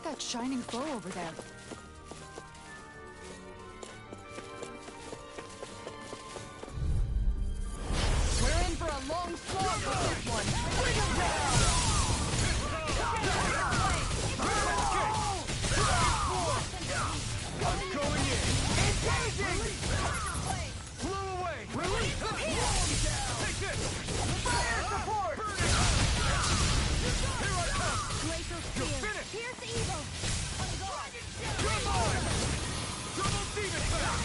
that shining foe over there? We're in for a long slog with this one. Bring him down! I'm going in! Engaging! Blow away! Release the heat! Take this! Fire support! Here I come! Glacial You're spear! finished! Here's the evil! You're mine! Double demon attack!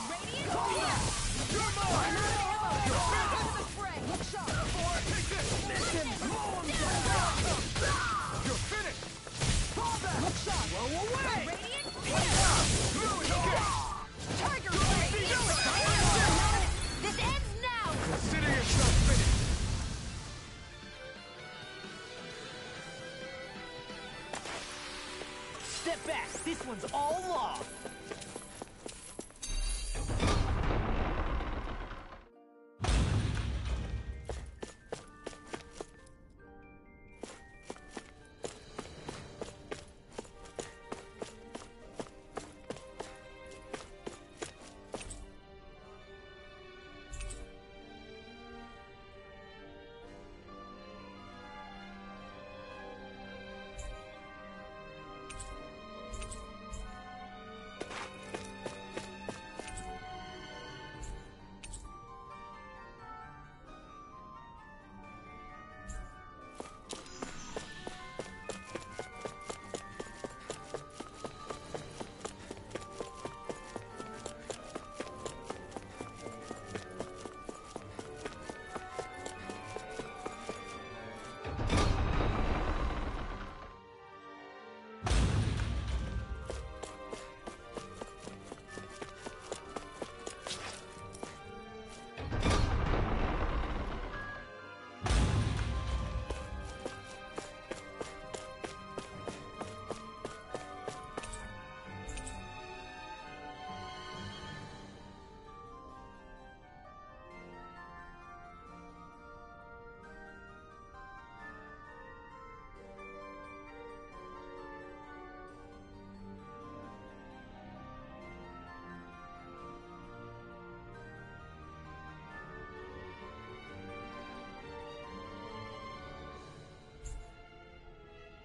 Radiant spear! You're mine! You're into the fray! Look sharp! Take this! You're finished! Look sharp! Blow away! Radiant spear! Louis, okay! Tiger blade! This ends now! Consider yourself finished! Step back. This one's all law.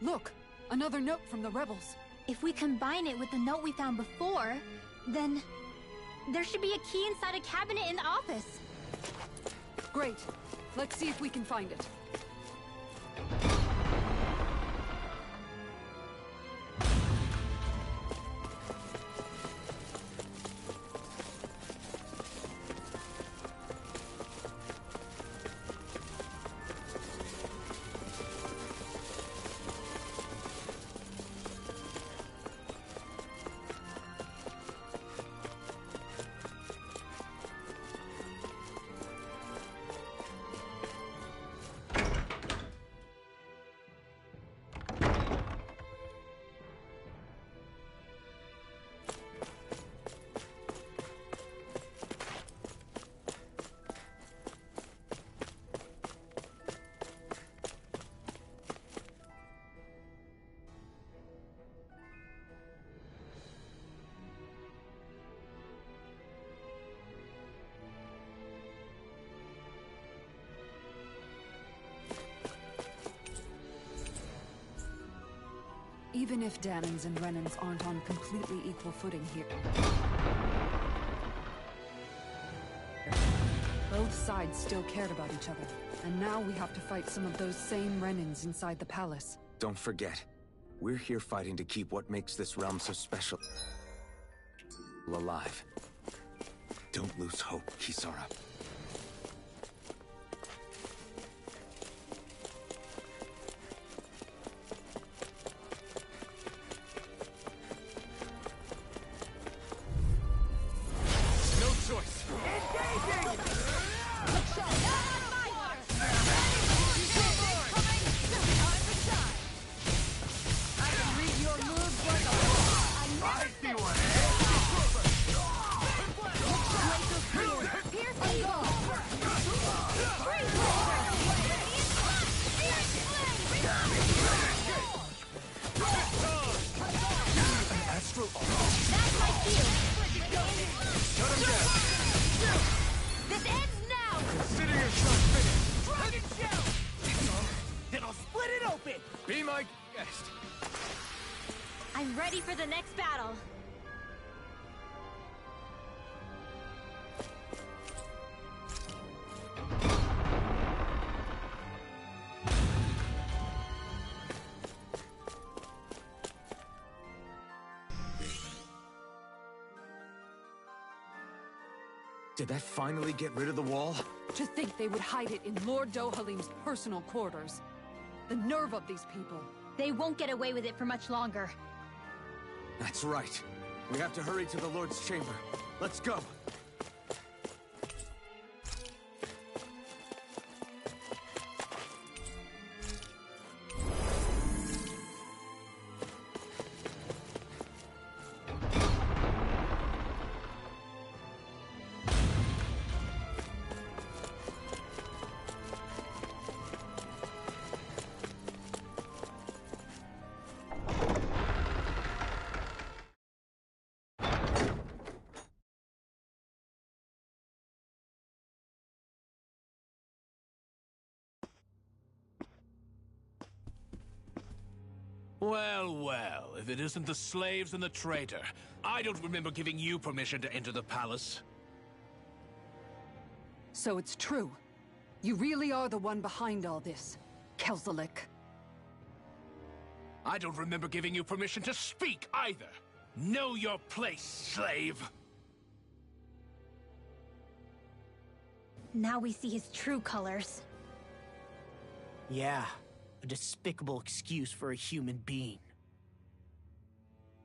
Look! Another note from the rebels. If we combine it with the note we found before, then there should be a key inside a cabinet in the office. Great. Let's see if we can find it. Even if Danans and Renans aren't on completely equal footing here, both sides still cared about each other. And now we have to fight some of those same Renans inside the palace. Don't forget, we're here fighting to keep what makes this realm so special alive. Don't lose hope, Kisara. Pierce Friggin' show! Then I'll split it open! Be my guest. I'm ready for the next battle. Did that finally get rid of the wall? To think they would hide it in Lord Dohalim's personal quarters. The nerve of these people. They won't get away with it for much longer. That's right. We have to hurry to the Lord's chamber. Let's go. Well, well, if it isn't the slaves and the traitor. I don't remember giving you permission to enter the palace. So it's true. You really are the one behind all this, Kelzalik. I don't remember giving you permission to speak either. Know your place, slave! Now we see his true colors. Yeah, a despicable excuse for a human being.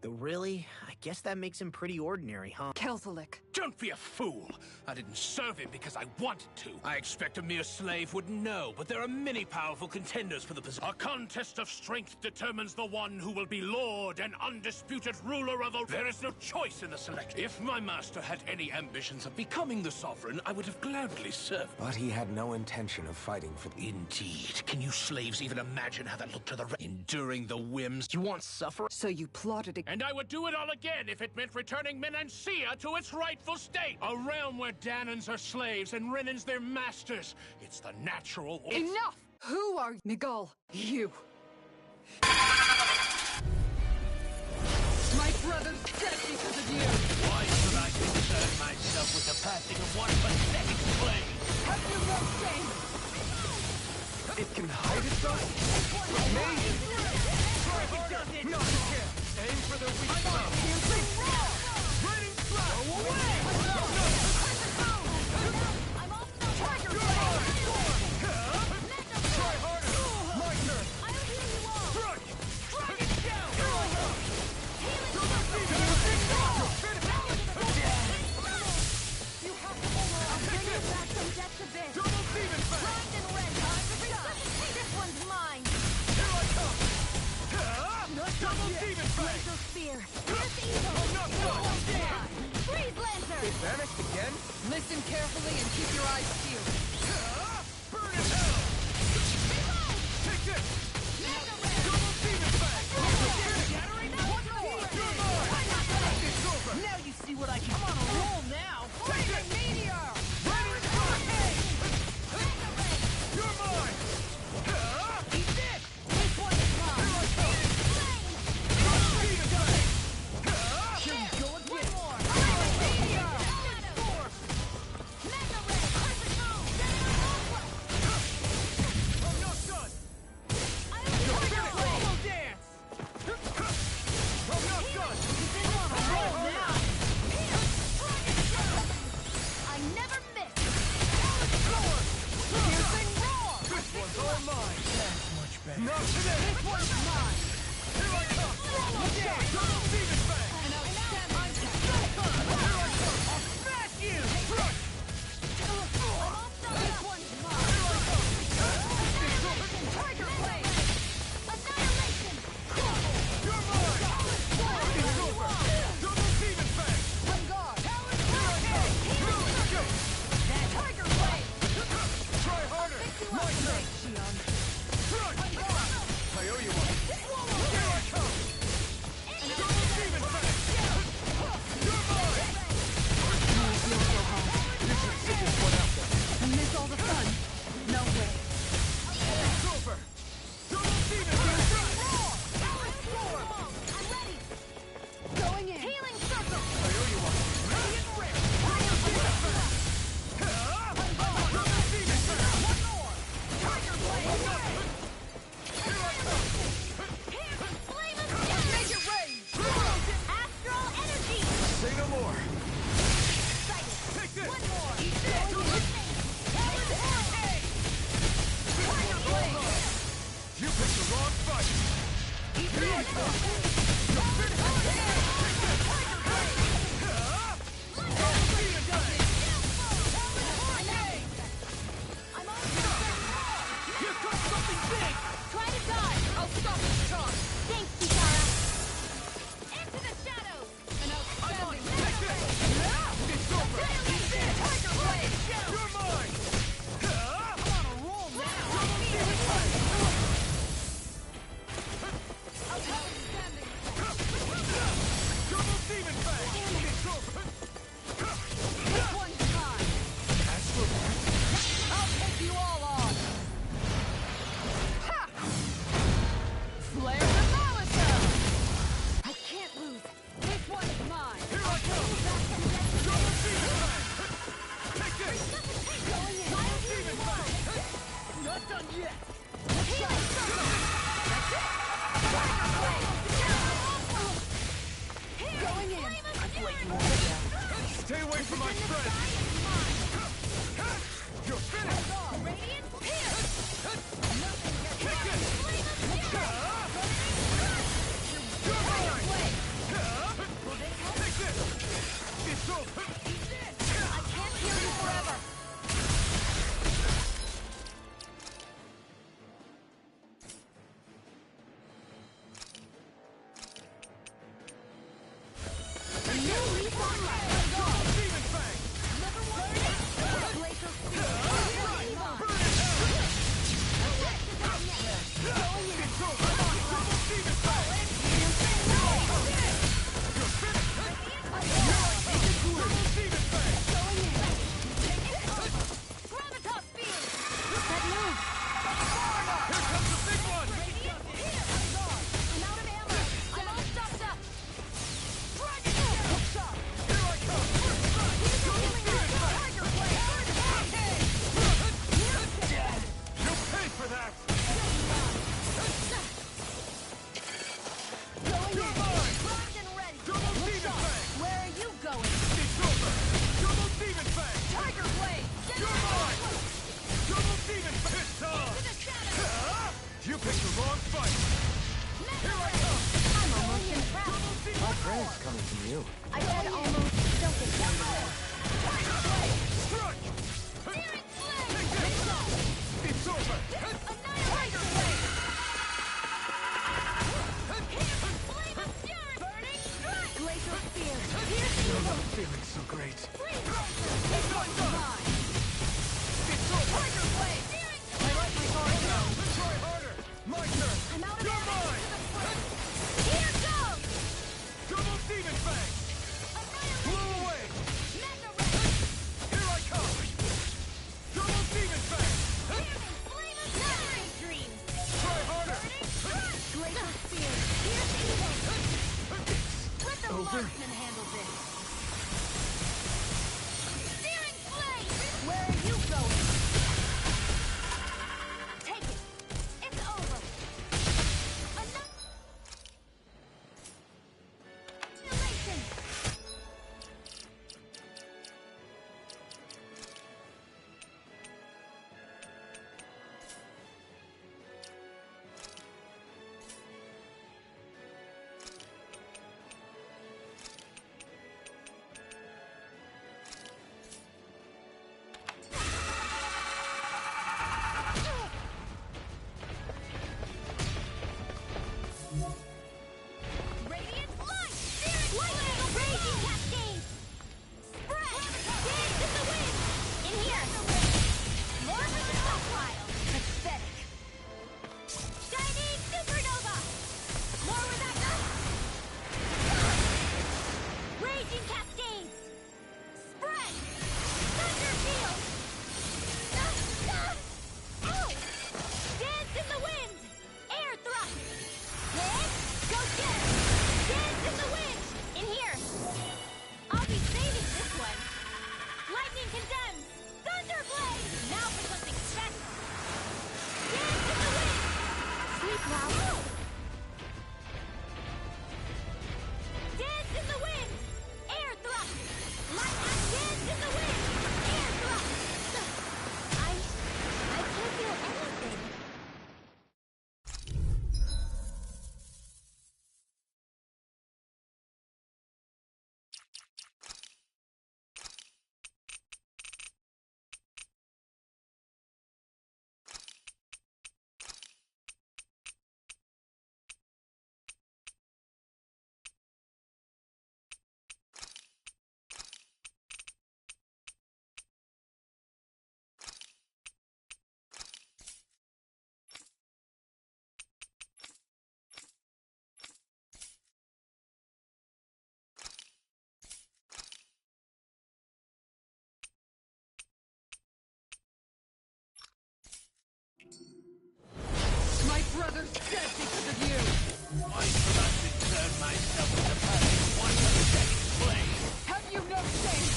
Though really, I guess that makes him pretty ordinary, huh? Kelzalik. Don't be a fool! I didn't serve him because I wanted to. I expect a mere slave wouldn't know, but there are many powerful contenders for the position. A contest of strength determines the one who will be lord and undisputed ruler of the... There is no choice in the selection. If my master had any ambitions of becoming the sovereign, I would have gladly served. But he had no intention of fighting for... Indeed. Can you slaves even imagine how that looked to the... Enduring the whims? You want suffering? So you plotted against... And I would do it all again if it meant returning Menancia to its rightful state. A realm where Danans are slaves and Renans their masters. It's the natural... Enough! Who are Nigal? You. My brother's dead because of you. Why should I concern myself with the passing of one pathetic slave? Have you no shame? It can hide itself? Me? No, you can't. Aim for the weak spot. Raining strike! Go away! I'm off the Try harder! My turn! I'll heal you all! Strike! Drag it down! You have to I'll bring you back from death to this! Double demon back! Grind and rend! This one's mine! Here I come! Double demon back! Laser spear! Pierce evil! I'm not done! Freeze Lancer! It vanished again? Listen carefully and keep your eyes peeled. Burn in hell! Take this! Double demon back! It's over! Now you see what I can... I'm on a roll now! Take this! Raining strike! You're mine! Eat this! This one's mine! Double demon back! Here we go again! I'm not done! Roll dance! I'm not done! I never miss! This one's all mine! That's much better. Not today! This one's mine! Here I come! Double demon back! Smash you! Strike! This one's mine! Tiger Blade! Annihilation! You're mine! It's over! Double demon back! On guard! No escape! Tiger Blade! Try harder! My turn! Strike! I owe you one! Here I come! Double demon done yet! Healing circle! That's it! Tiger blade! Going in! I've let you all down. Stay away from my friend! You're finished! Radiant pierce! Nothing gets Kick it! You're Tiger mine! blade! Take this! It's over! I can't heal you forever! Demon Fang! Glacial It's over! Double Demon Fang! You're finished! Double Demon Fang! Gravitas beam! Here comes the big one! I'm out of ammo! I'm all stocked up! Dragon Shot! Here I come! Tiger blade! You'll pay for that! Going You're in! mine! Primed and ready! Double Demon Fang! Where are you going? It's over! Double Demon Fang! Tiger blade! You're mine! Double Demon Fang! It's To on! the shadows! You picked the wrong fight! Here I come! I'm almost impressed. Double Demon My friend's coming from you. I said almost. Don't get carried away. Tiger blade! Strike! Searing flame! Take this! It's over! Tiger blade! Flame of fury! Burning strike! Glacial spear! Piercing I'm not feeling so great. Free glacier! This one's mine! It's over! Tiger blade! I like my guard now. Try harder! My turn! I'm out of You're ammo mine! to the front. Here goes! Double Demon Fang! Blow away! Mega ray! Here I come! Double Demon Fang! Flame of fury! Dreams! Try harder! Glacial spear! Piercing flame! Let the Over. marksman handle this! Searing flame! Where are you going? Take it! It's over! Annihilation! Radiant light! Searing flame! Raging cascade! Spread! Dance in the wind! In here! More for the stockpile! Pathetic! Shining supernova! More where that goes! Raging cascades! Spread! Thunder field! Ow! Dance in the wind! Air thrust! Hit! Go get it! Dance in the wind! In here! I'll be saving this one! Lightning condemns! Thunder blade! Now for something special! Dance in the wind! Sleep now! Dance in the wind! Air thrust! Light out! Dance in the wind! Air thrust! I can't feel anything. My brother's dead because of you! I cannot return myself to the past one pathetic flame. Have you no shame?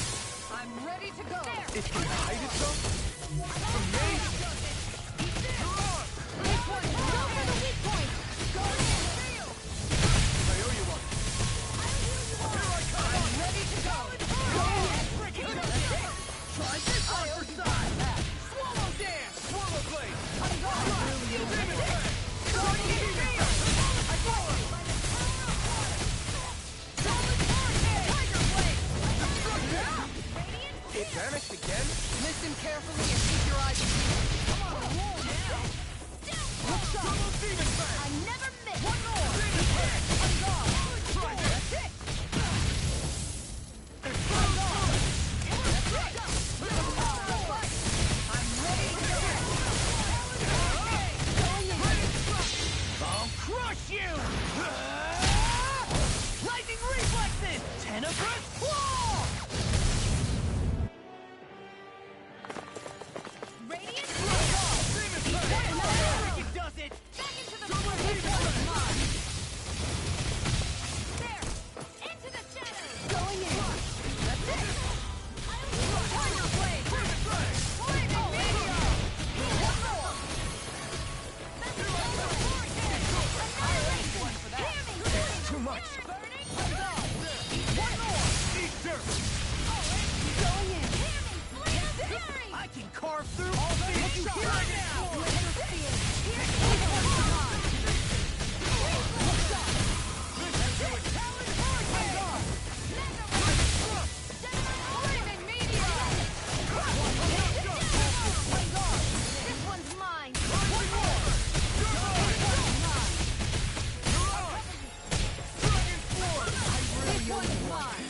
I'm ready to go! It can hide itself? From me? Side for side! Swallow dance! Swallow blade! Demon blade! I follow! It vanished again? Listen carefully and keep your eyes peeled. Come on, roll now! Double demon blade! I never miss! One more! Demon blade! I'm gone! Try this! That's it! It's fine! That's it! I'm ready to go! I'll crush you! Lightning reflexes! Tenebrous claw! Radiant Demon blade! It does it! back into the Double demon blade! There! Into the shadows! Going in. That's it! Tiger blade! Demon blade! Lightning meteor! One more! Annihilation! Hear me! Too much! Burning! One more! Eat dirt! Going in. Hear me! Flame of fury! I can carve through all these you hear it now! Flaming meteor! This one's mine! This one's mine!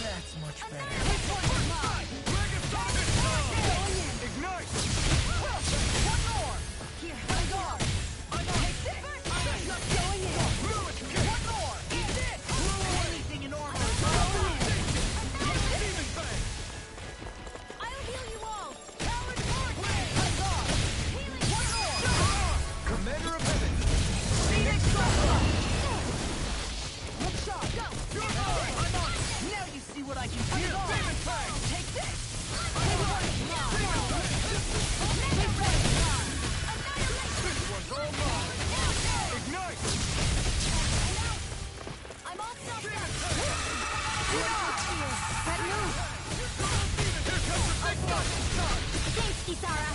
That's much better. This one's mine! Ignite! One more! Here, I'm gone! Take this! Going in. One more! Eat this! Anything in armor! Demon Fang! I'll heal you all! Talon Horse! I'm gone! Healing one more! Commander of Heaven! Phoenix Drop! Look sharp! Go! I'm on it! Now you see what I can do! Demon Fang! Take this! This one's all mine! Ignite! I'm all self Demon up! Fang! That move! Here comes the big one! Thanks, Kisara.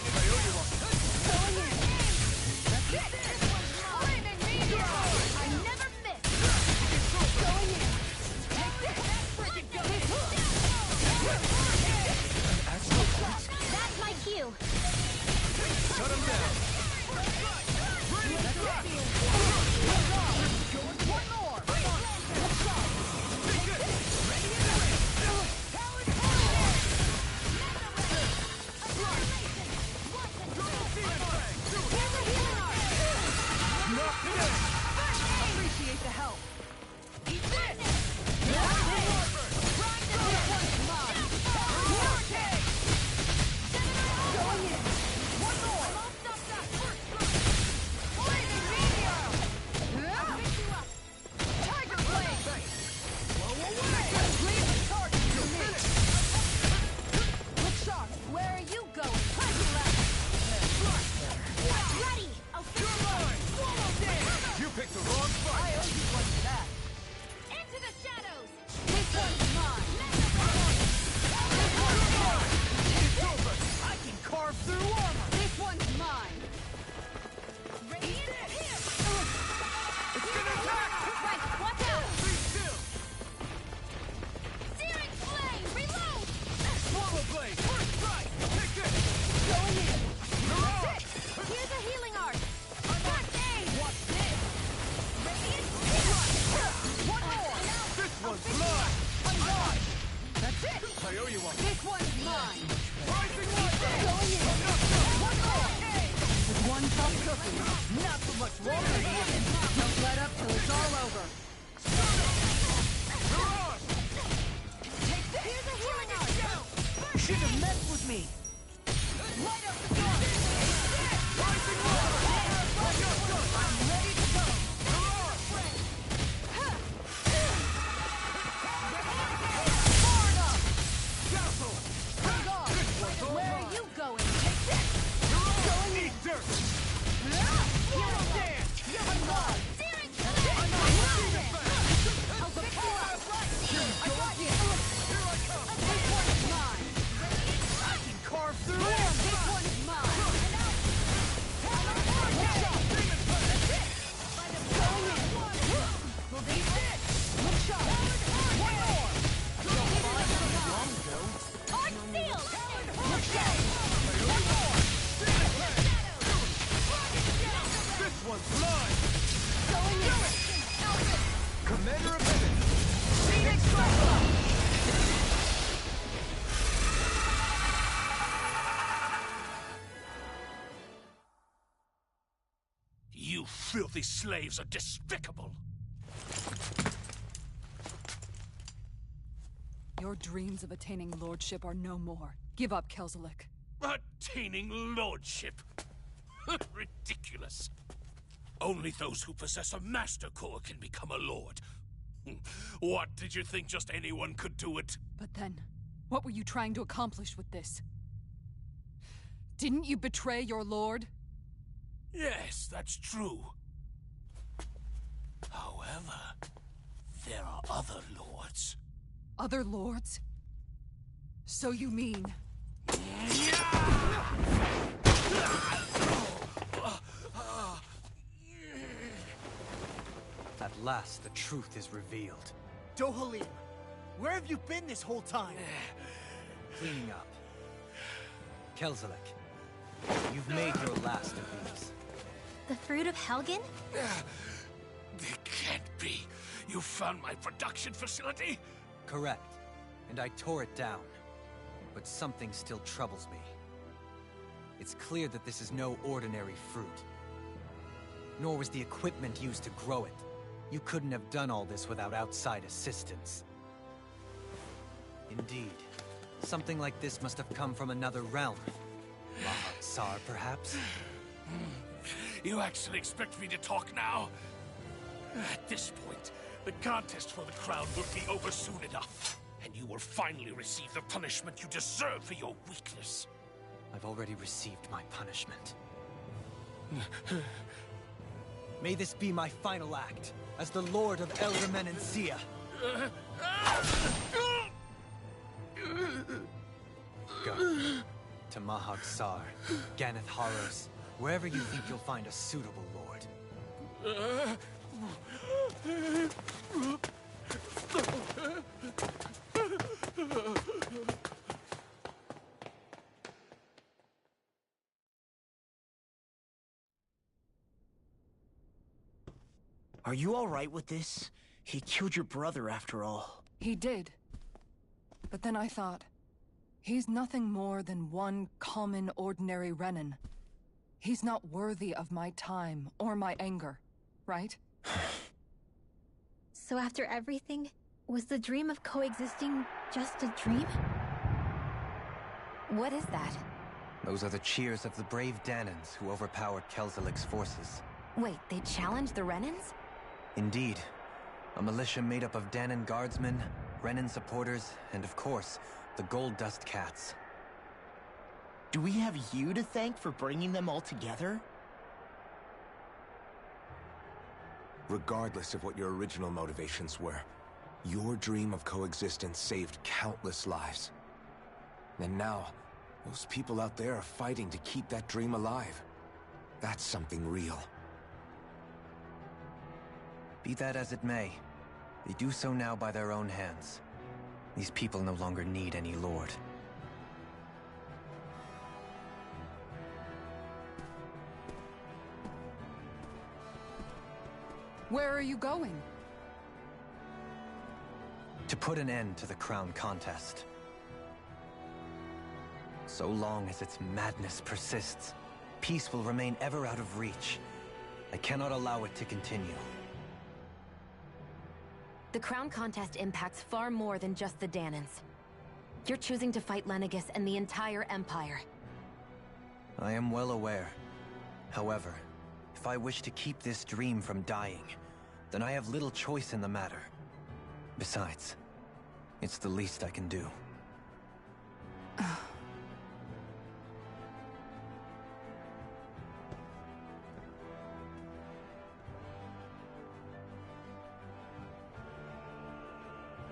I owe you one. Going in. That's it! This one's flaming meteor! I never miss! Going in. Take this! Freaking go! That's my cue. Shut him down! One more! These slaves are despicable. Your dreams of attaining lordship are no more. Give up, Kelzelik. Attaining lordship? Ridiculous. Only those who possess a master core can become a lord. What, did you think just anyone could do it? But then, what were you trying to accomplish with this? Didn't you betray your lord? Yes, that's true. However, there are other lords. Other lords? So you mean... At last, the truth is revealed. Dohalim, where have you been this whole time? Cleaning up. Kelzelik, you've made your last of these. The fruit of Helgen? It can't be. You found my production facility? Correct. And I tore it down. But something still troubles me. It's clear that this is no ordinary fruit. Nor was the equipment used to grow it. You couldn't have done all this without outside assistance. Indeed. Something like this must have come from another realm. Mahak-Sar, perhaps? You actually expect me to talk now? At this point, the contest for the crown will be over soon enough. And you will finally receive the punishment you deserve for your weakness. I've already received my punishment. May this be my final act, as the Lord of Elder Menencia. Go. To Mahak-Sar, Ganeth Haros, wherever you think you'll find a suitable lord. Are you all right with this? He killed your brother after all. He did. But then I thought, he's nothing more than one common, ordinary Renin. He's not worthy of my time or my anger, right? So after everything, was the dream of coexisting just a dream? What is that? Those are the cheers of the brave Danans who overpowered Kelzelik's forces. Wait, they challenged the Renins? Indeed. A militia made up of Danan guardsmen, Renin supporters, and of course, the Gold Dust Cats. Do we have you to thank for bringing them all together? Regardless of what your original motivations were, your dream of coexistence saved countless lives. And now, those people out there are fighting to keep that dream alive. That's something real. Be that as it may, they do so now by their own hands. These people no longer need any lord. Where are you going? To put an end to the crown contest. So long as its madness persists, peace will remain ever out of reach. I cannot allow it to continue. The crown contest impacts far more than just the Danans. You're choosing to fight Lenegis and the entire Empire. I am well aware. However, if I wish to keep this dream from dying, then I have little choice in the matter. Besides, it's the least I can do.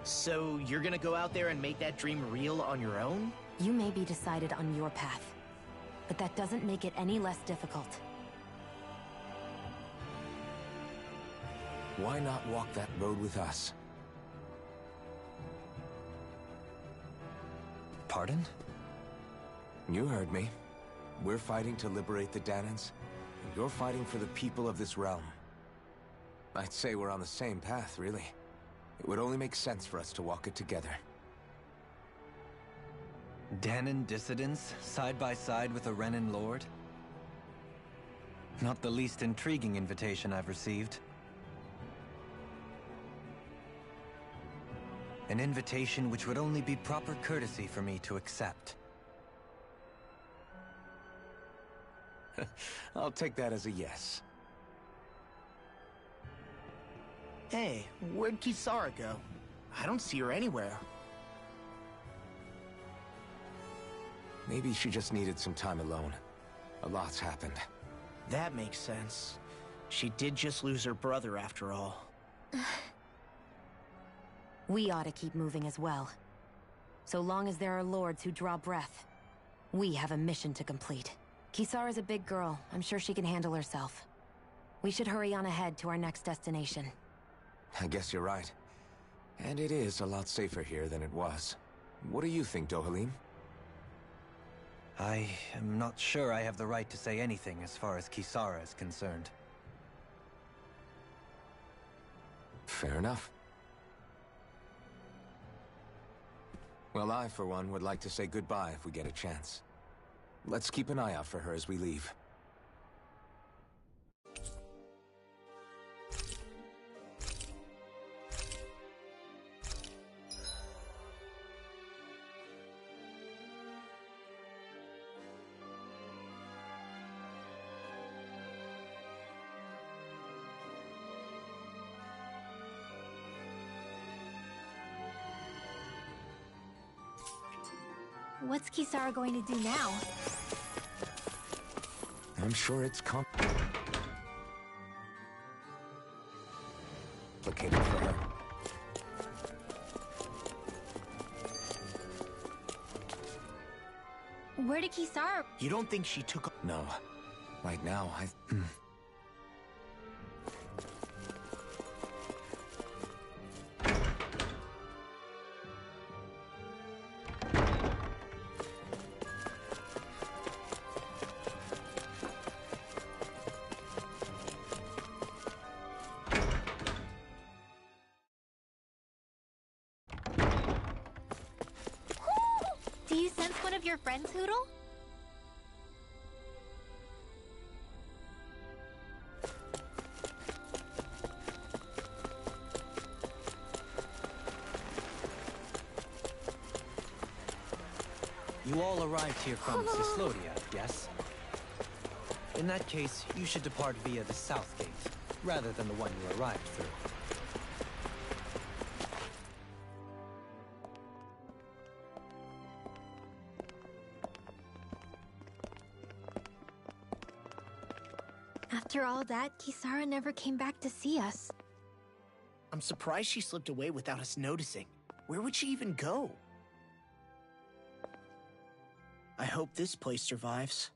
So you're gonna go out there and make that dream real on your own? You may be decided on your path, but that doesn't make it any less difficult. Why not walk that road with us? Pardon? You heard me. We're fighting to liberate the Danans, and you're fighting for the people of this realm. I'd say we're on the same path, really. It would only make sense for us to walk it together. Danan dissidents, side by side with a Renin lord? Not the least intriguing invitation I've received. An invitation which would only be proper courtesy for me to accept. I'll take that as a yes. Hey, where'd Kisara go? I don't see her anywhere. Maybe she just needed some time alone. A lot's happened. That makes sense. She did just lose her brother after all. We ought to keep moving as well. So long as there are lords who draw breath, we have a mission to complete. Kisara's a big girl. I'm sure she can handle herself. We should hurry on ahead to our next destination. I guess you're right. And it is a lot safer here than it was. What do you think, Dohalim? I am not sure I have the right to say anything as far as Kisara is concerned. Fair enough. Well, I, for one, would like to say goodbye if we get a chance. Let's keep an eye out for her as we leave. What's Kisara going to do now? I'm sure it's complicated for her. Where did Kisara... You don't think she took... No. Right now, Do you sense one of your friends, Hoodle? You all arrived here from Cislodia, yes? In that case, you should depart via the south gate, rather than the one you arrived through. After all that, Kisara never came back to see us. I'm surprised she slipped away without us noticing. Where would she even go? I hope this place survives.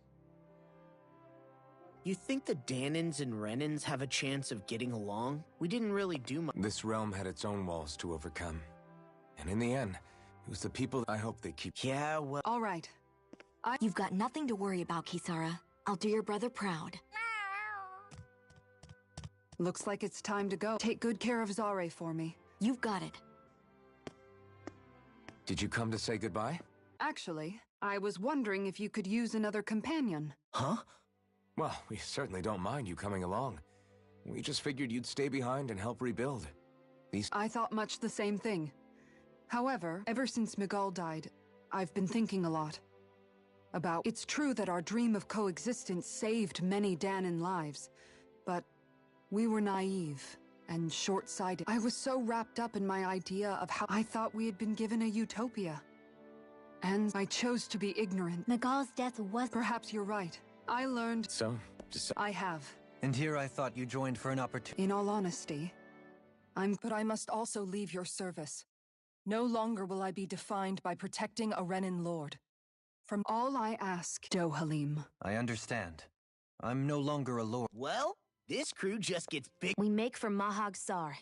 You think the Danans and Renans have a chance of getting along? We didn't really do much. this realm had its own walls to overcome. And in the end, it was the people I hope they keep. Yeah, well... All right. You've got nothing to worry about, Kisara. I'll do your brother proud. Looks like it's time to go. Take good care of Zare for me. You've got it. Did you come to say goodbye? Actually, I was wondering if you could use another companion. Huh? Well, we certainly don't mind you coming along. We just figured you'd stay behind and help rebuild. I thought much the same thing. However, ever since Miguel died, I've been thinking a lot. It's true that our dream of coexistence saved many Danan lives, but we were naive and short-sighted. I was so wrapped up in my idea of how I thought we had been given a utopia. And I chose to be ignorant. Miguel's death was... Perhaps you're right. I learned... I have. And here I thought you joined for an opportunity. In all honesty, but I must also leave your service. No longer will I be defined by protecting a Renan lord. From all I ask, Dohalim. I understand. I'm no longer a lord. Well, this crew just gets big. We make for Mahag Sar.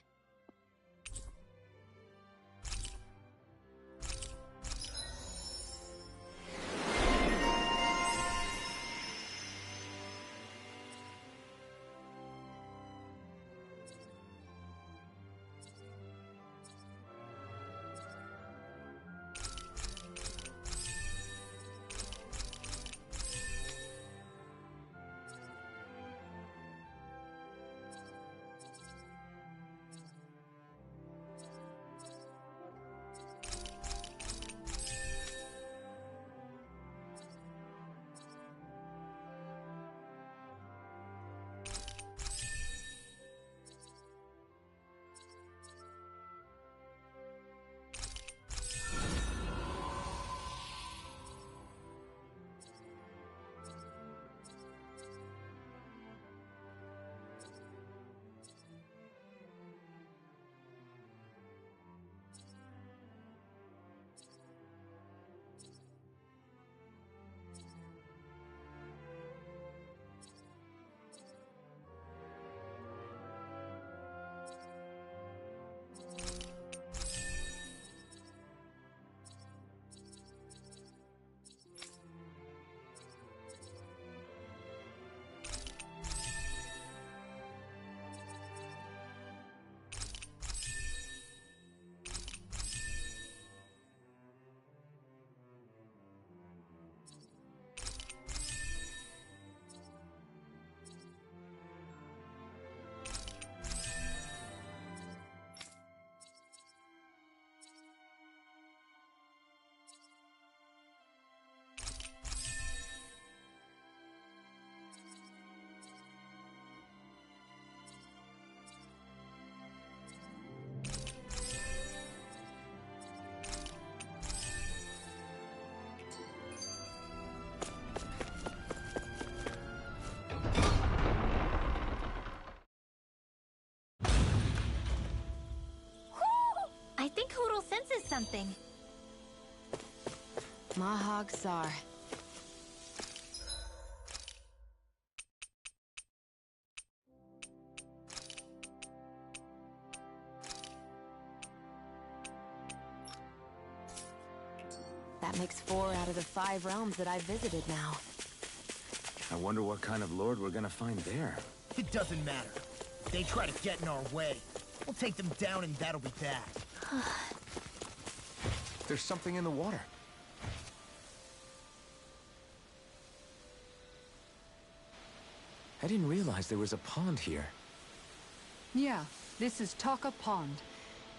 senses something. Mahag Sar. That makes 4 out of the 5 realms that I've visited now. I wonder what kind of lord we're gonna find there. It doesn't matter. If they try to get in our way, we'll take them down and that'll be that. There's something in the water. I didn't realize there was a pond here. Yeah, this is Taka Pond.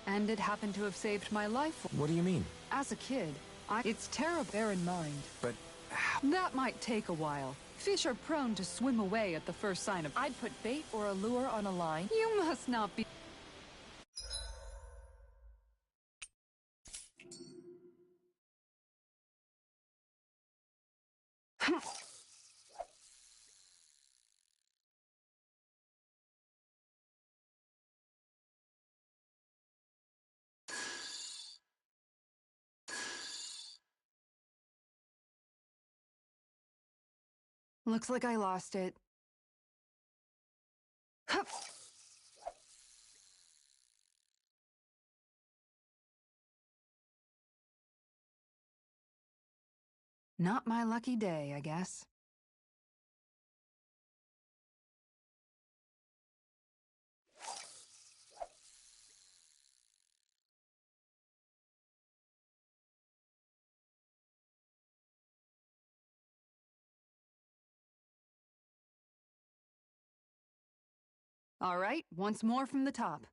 And it happened to have saved my life. What do you mean? As a kid, it's terrible, bear in mind. But... That might take a while. Fish are prone to swim away at the first sign of... I'd put bait or a lure on a line. You must not be... Looks like I lost it. Hup. Not my lucky day, I guess. All right, once more from the top.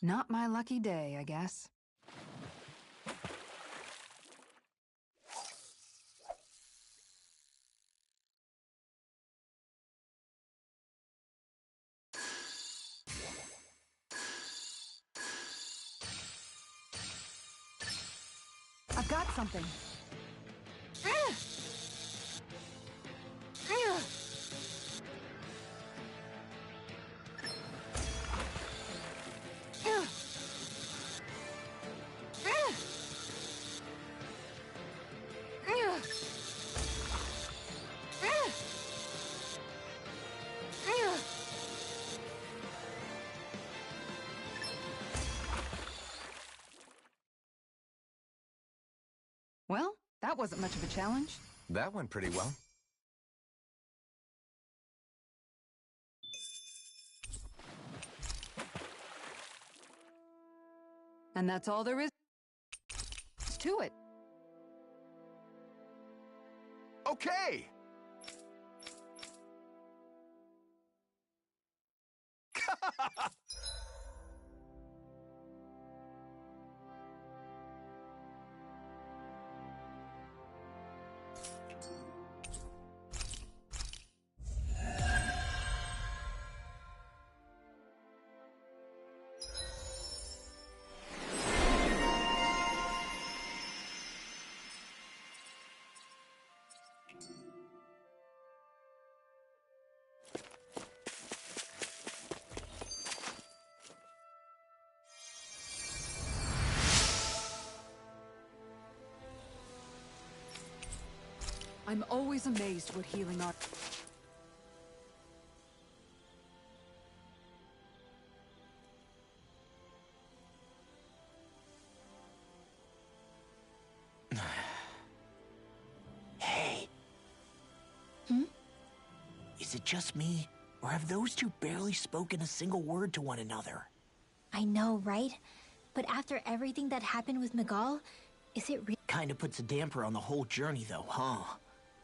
Not my lucky day, I guess. I've got something. Well, that wasn't much of a challenge. That went pretty well. And that's all there is to it. Okay! I'm always amazed what healing art... Hey. Is it just me, or have those two barely spoken a single word to one another? I know, right? But after everything that happened with Miguel, is it real? Kinda puts a damper on the whole journey, though, huh?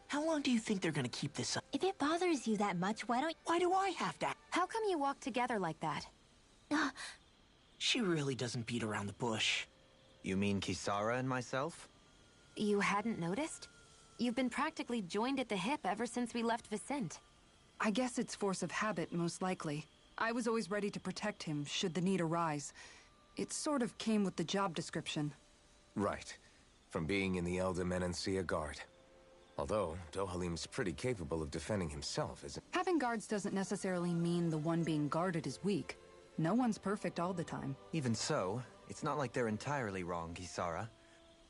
How long do you think they're gonna keep this up? If it bothers you that much, Why do I have to? How come you walk together like that? She really doesn't beat around the bush. You mean Kisara and myself? You hadn't noticed? You've been practically joined at the hip ever since we left Vicente. I guess it's force of habit, most likely. I was always ready to protect him, should the need arise. It sort of came with the job description. Right. From being in the Elder Menancia Guard. Although, Dohalim's pretty capable of defending himself, isn't... Having guards doesn't necessarily mean the one being guarded is weak. No one's perfect all the time. Even so, it's not like they're entirely wrong, Kisara.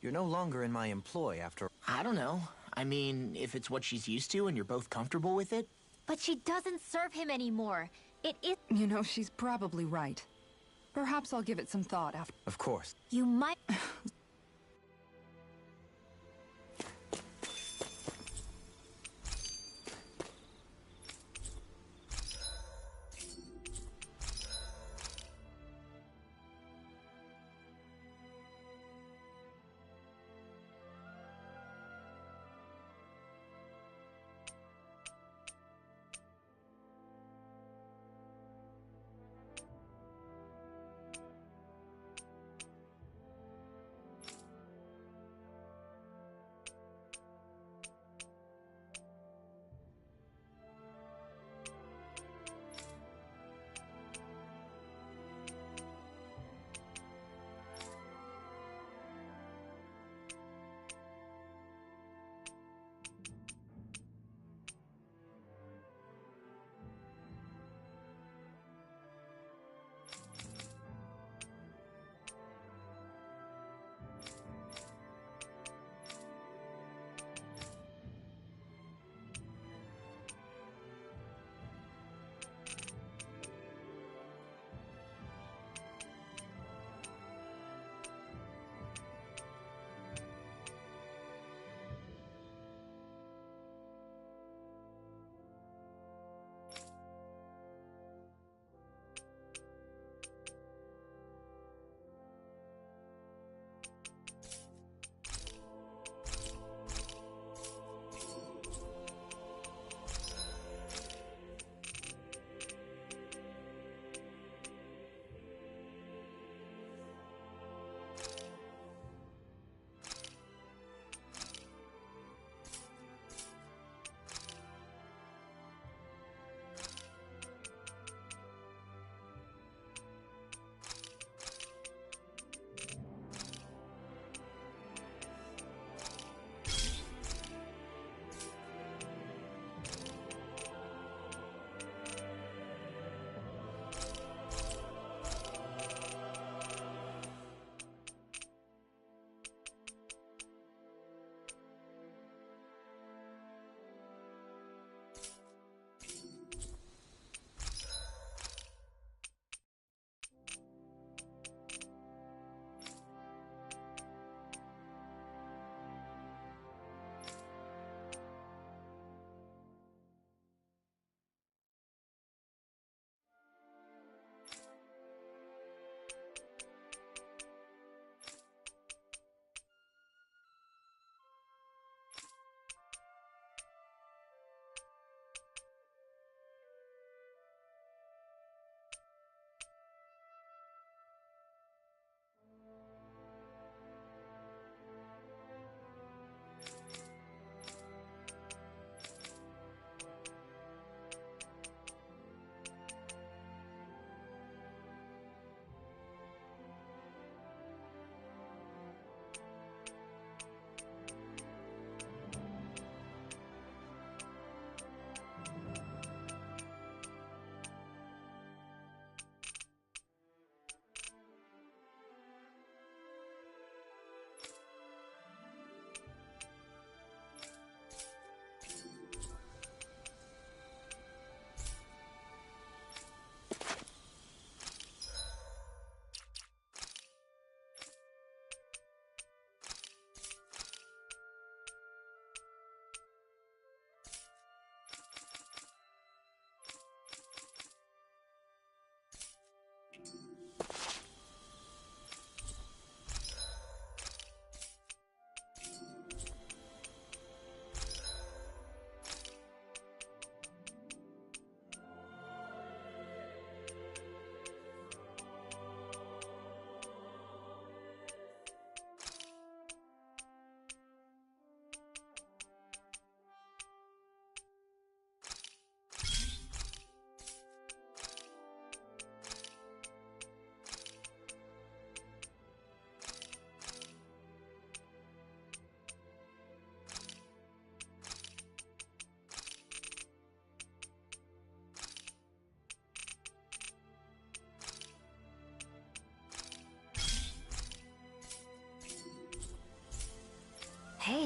You're no longer in my employ after... I don't know. I mean, if it's what she's used to and you're both comfortable with it. But she doesn't serve him anymore. It is... You know, she's probably right. Perhaps I'll give it some thought after... Of course. You might...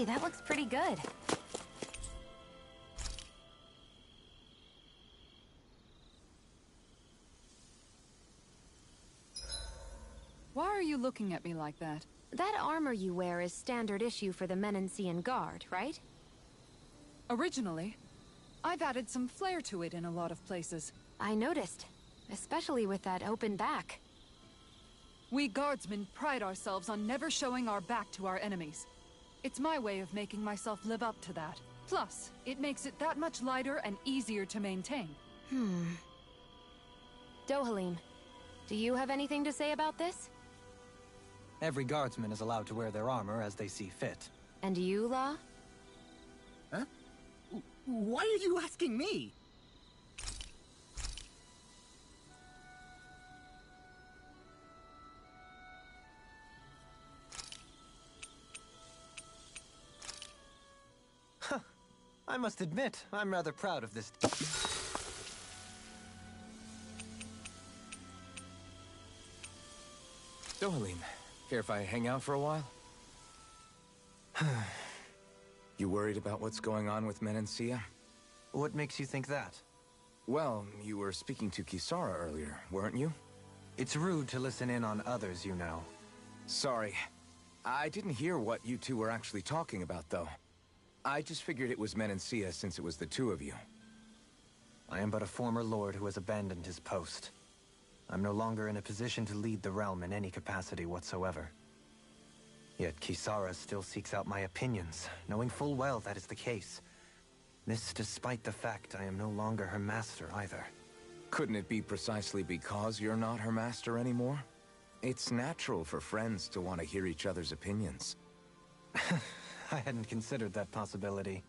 Hey, that looks pretty good. Why are you looking at me like that? That armor you wear is standard issue for the Menancian Guard, right? Originally, I've added some flair to it in a lot of places. I noticed, especially with that open back. We guardsmen pride ourselves on never showing our back to our enemies. It's my way of making myself live up to that. Plus, it makes it that much lighter and easier to maintain. Dohalim, do you have anything to say about this? Every guardsman is allowed to wear their armor as they see fit. And you, La? Huh? Why are you asking me? I must admit, I'm rather proud of this. Dohalim, care if I hang out for a while? You worried about what's going on with Menancia? What makes you think that? Well, you were speaking to Kisara earlier, weren't you? It's rude to listen in on others, you know. Sorry. I didn't hear what you two were actually talking about, though. I just figured it was Menancia since it was the two of you. I am but a former lord who has abandoned his post. I'm no longer in a position to lead the realm in any capacity whatsoever. Yet Kisara still seeks out my opinions, knowing full well that is the case. This despite the fact I am no longer her master either. Couldn't it be precisely because you're not her master anymore? It's natural for friends to want to hear each other's opinions. I hadn't considered that possibility.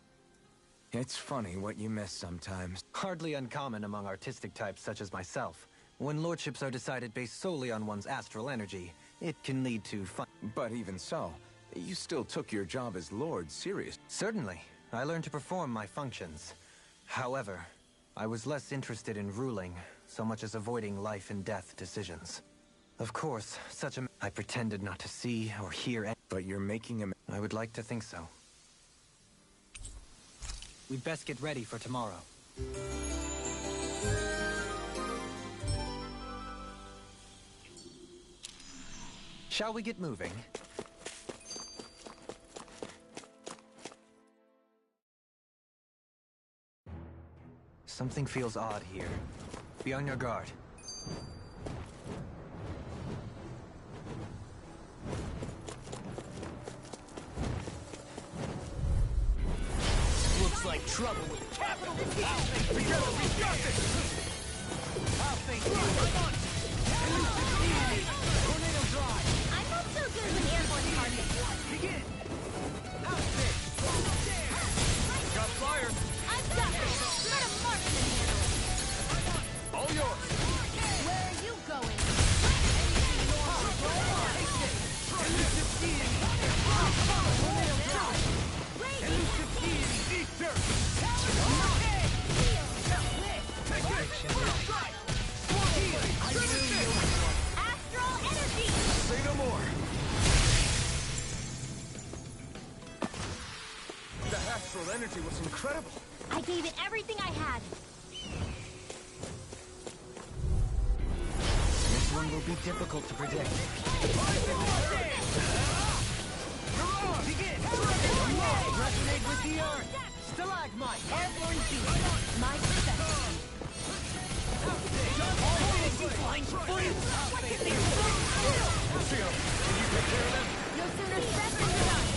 It's funny what you miss sometimes. Hardly uncommon among artistic types such as myself. When lordships are decided based solely on one's astral energy, it can lead to fun. But even so, you still took your job as lord serious. Certainly. I learned to perform my functions. However, I was less interested in ruling, so much as avoiding life and death decisions. Of course, I pretended not to see or hear any. But you're making a... I would like to think so. We'd best get ready for tomorrow. Shall we get moving? Something feels odd here. Be on your guard. Looks like trouble with capital T. Together we got this! I'll thank you. Tornado drive! I'm not so good with airborne targets. Begin! Outfit! Got fire! I've got this. Let a marksman handle it. All yours! Where are you going? Elusive deity! Tornado drive! Elusive deity! Ether! Astral energy! Say no more! The astral energy was incredible! I gave it everything I had. This one will be difficult to predict. Begin! Resonate with the earth! Stalagmite! Airborne beam! My perspective. Flying flames! Lucio, can you take care of them? No sooner said than done.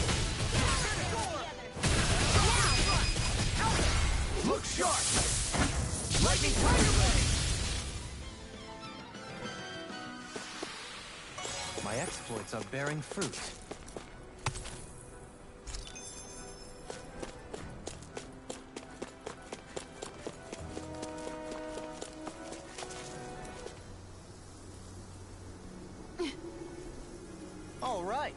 Look sharp! Lightning tiger ray! My exploits are bearing fruit. All right.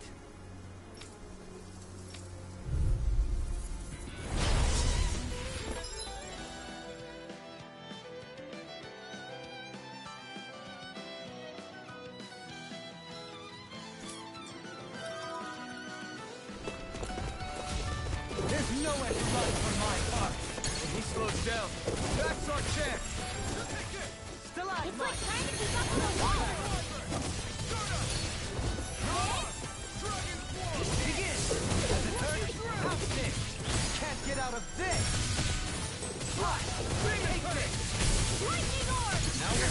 nowhere to run from my part. When he slows down, that's our chance. It's like trying to keep up with a wall. Begin! As it hurts, how's this? Can't get out of this! Fly! Take this! Lightning orb! Now we're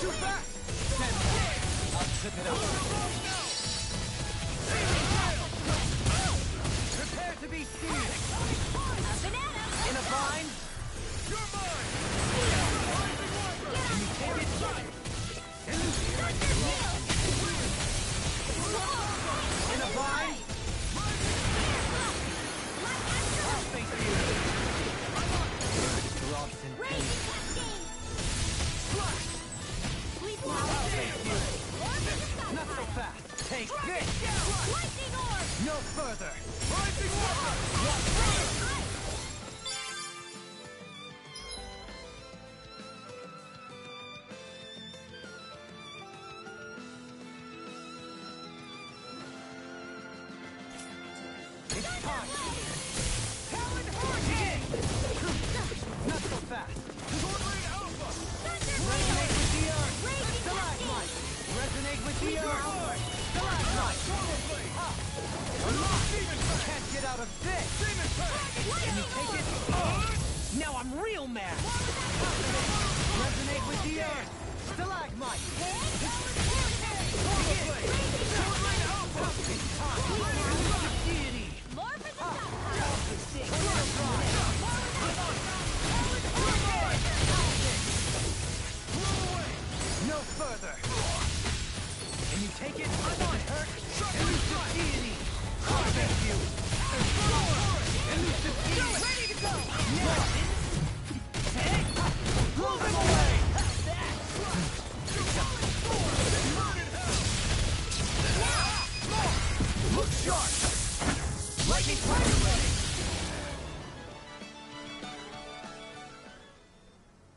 too fast! Stand back! I'll zip it up. Prepare to be seized! A banana! In a bind? You're mine! Can you take it? In a bind? I'll face you! Drops in pain. Raging cascade! Sweet I'll power! face you! Orb in the sky Not so pile. fast! Take this! Lightning orb! No further! Rising It's time! Talon Hurricane! Not so fast! Tornado Alpha! Resonate with the earth! Raging Stalagmite! cascade! Resonate with the earth! Stalagmite! Can't get out of this! Can you take it? Now I'm real mad! Resonate with the earth! Stalagmite! It's time! Deity! More for the sky No further! Can you take it? I'm on hurt! Elusive deity! Thank you! Elusive deity! Ready to go! Now! Blow them away! Look sharp! Lightning fire ready!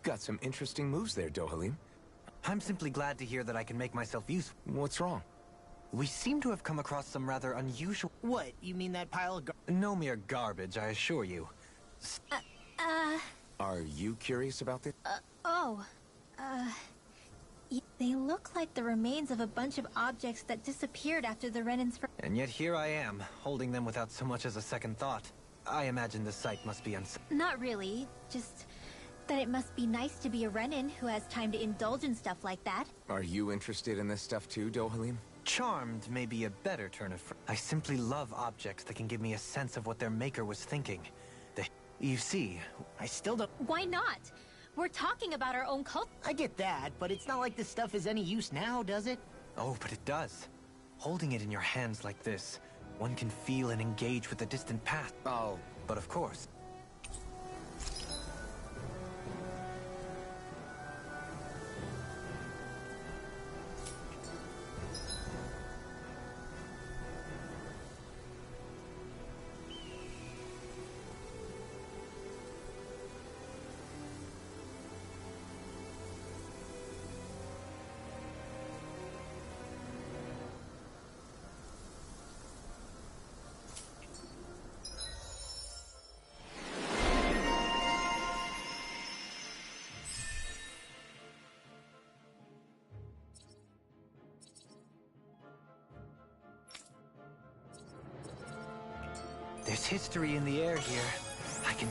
Got some interesting moves there, Dohalim. I'm simply glad to hear that I can make myself useful. What's wrong? We seem to have come across some rather unusual... What, you mean that pile of No mere garbage, I assure you. Are you curious about this? They look like the remains of a bunch of objects that disappeared after the Renan's And yet here I am, holding them without so much as a second thought. I imagine the site must be Not really, just that it must be nice to be a Renan who has time to indulge in stuff like that. Are you interested in this stuff too, Dohalim? Charmed may be a better turn of phrase. I simply love objects that can give me a sense of what their maker was thinking. You see, I still don't... Why not? We're talking about our own cult. I get that, but it's not like this stuff is any use now, does it? oh, but it does. Holding it in your hands like this, one can feel and engage with the distant past. Oh, But of course, there's history in the air here. I can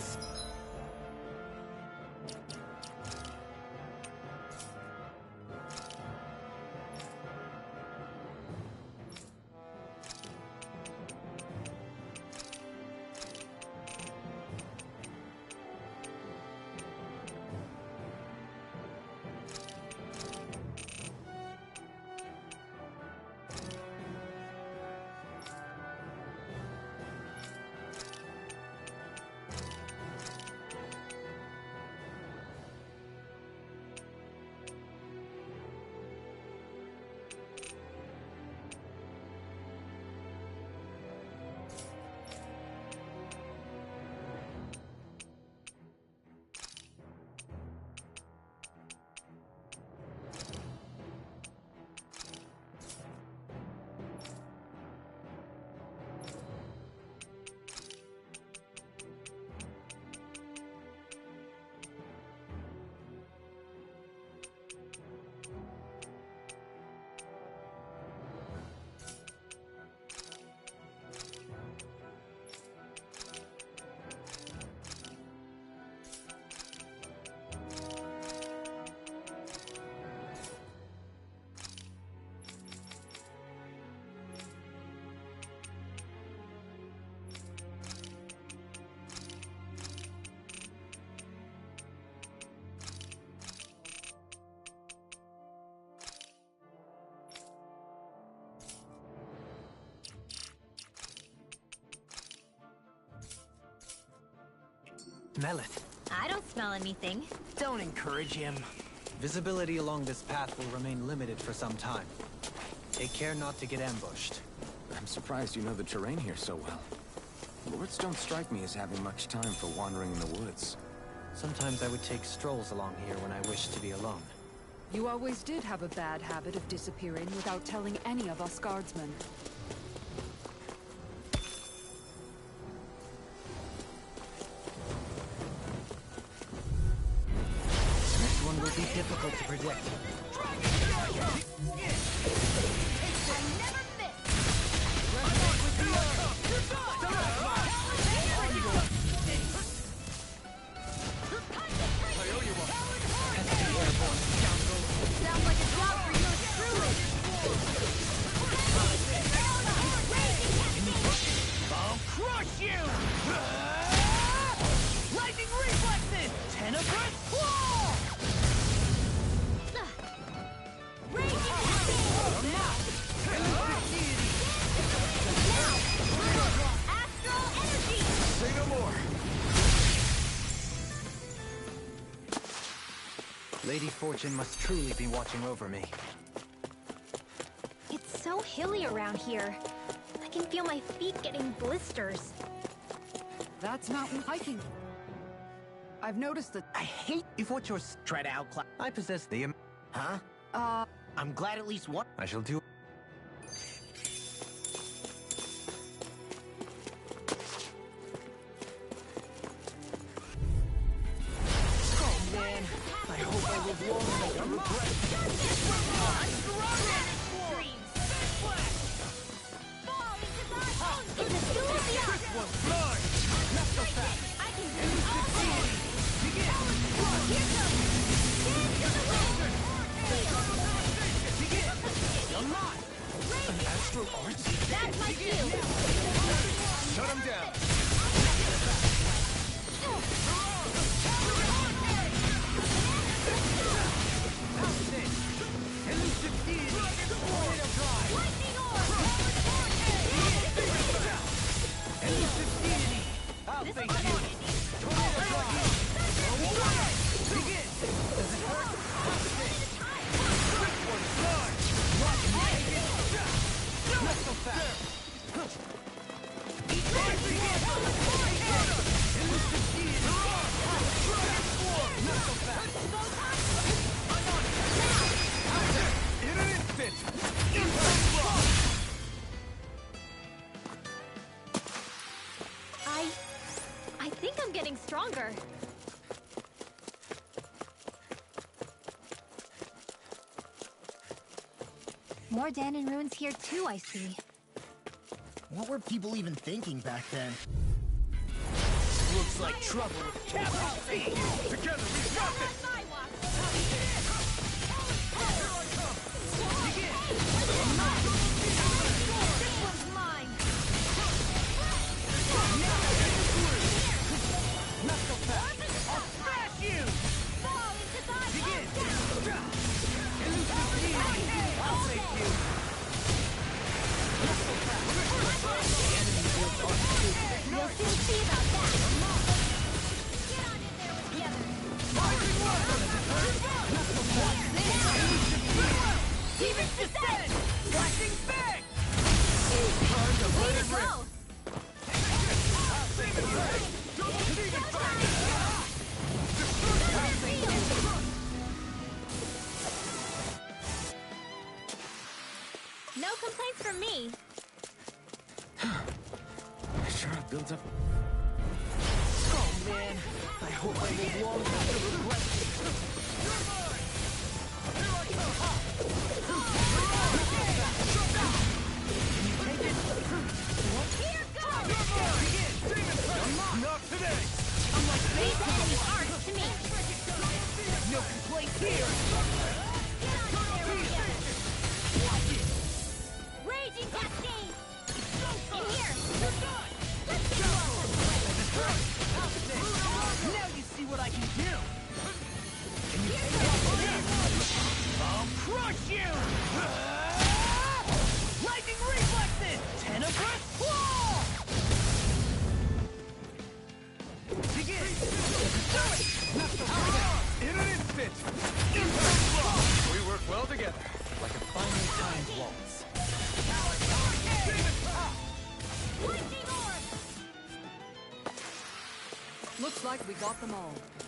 Smell it. I don't smell anything. Don't encourage him. Visibility along this path will remain limited for some time. Take care not to get ambushed. I'm surprised you know the terrain here so well. Lords don't strike me as having much time for wandering in the woods. Sometimes I would take strolls along here when I wished to be alone. You always did have a bad habit of disappearing without telling any of us guardsmen. Next one will be difficult to predict. Sounds like a job for you truly. I'll crush you! Lightning reflexes! Tenebrous claw! Raging Cascade! Astral energy! Say no more! Lady Fortune must truly be watching over me. It's so hilly around here. I can feel my feet getting blisters. That's mountain hiking. I've noticed that... I hate if what you're try to outclass. I possess the... Huh? I'm glad at least one. I shall do... I hope I live long enough to regret. I can do it all! Here goes! Dance to the wind! Astral arts? That's my cue! Shut him down! Lightning orb! I'll This face is you! what I need. Not so fast! In an instant! I think I'm getting stronger. More Danon ruins here too, I see. What were people even thinking back then? Looks like trouble with capital C. Together, we got this! This one's mine! Not so fast! I'll smash you! Fall into God's I'll take you! Not so fast! We'll soon see about that! Get on in there with the others! Demons descend! Flashing back! Way to go! No complaints from me. I sure have built up... Oh man, I hope I live long enough to regret it. Here goes! Not today! These enemies aren't to me. No complaints here! Get on in there with the others! Raging Cascade! In here! Let's get Now you see what I can do! Here goes! like we got them all.